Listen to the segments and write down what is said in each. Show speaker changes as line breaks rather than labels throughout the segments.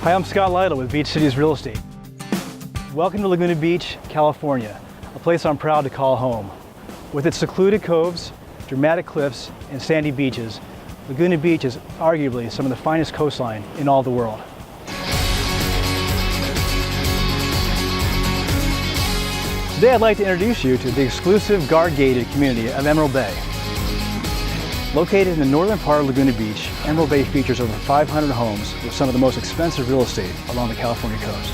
Hi, I'm Scott Lytle with Beach Cities Real Estate. Welcome to Laguna Beach, California, a place I'm proud to call home. With its secluded coves, dramatic cliffs, and sandy beaches, Laguna Beach is arguably some of the finest coastline in all the world. Today I'd like to introduce you to the exclusive guard-gated community of Emerald Bay. Located in the northern part of Laguna Beach, Emerald Bay features over 500 homes with some of the most expensive real estate along the California coast.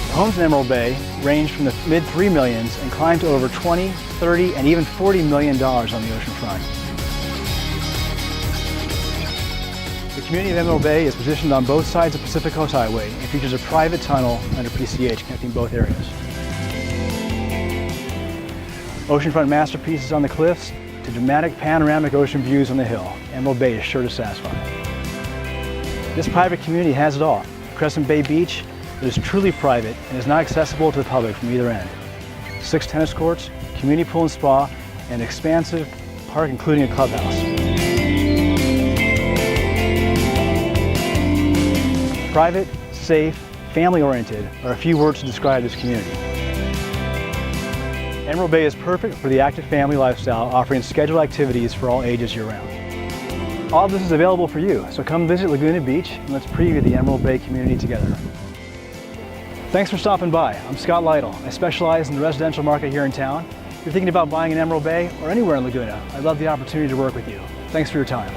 The homes in Emerald Bay range from the mid $3 millions and climb to over $20, $30, and even $40 million on the ocean front. The community of Emerald Bay is positioned on both sides of Pacific Coast Highway and features a private tunnel under PCH connecting both areas. Oceanfront masterpieces on the cliffs to dramatic panoramic ocean views on the hill, Emerald Bay is sure to satisfy. This private community has it all. Crescent Bay Beach that is truly private and is not accessible to the public from either end. 6 tennis courts, community pool and spa, and an expansive park including a clubhouse. Private, safe, family-oriented are a few words to describe this community. Emerald Bay is perfect for the active family lifestyle, offering scheduled activities for all ages year-round. All of this is available for you, so come visit Laguna Beach and let's preview the Emerald Bay community together. Thanks for stopping by. I'm Scott Lytle. I specialize in the residential market here in town. If you're thinking about buying in Emerald Bay or anywhere in Laguna, I'd love the opportunity to work with you. Thanks for your time.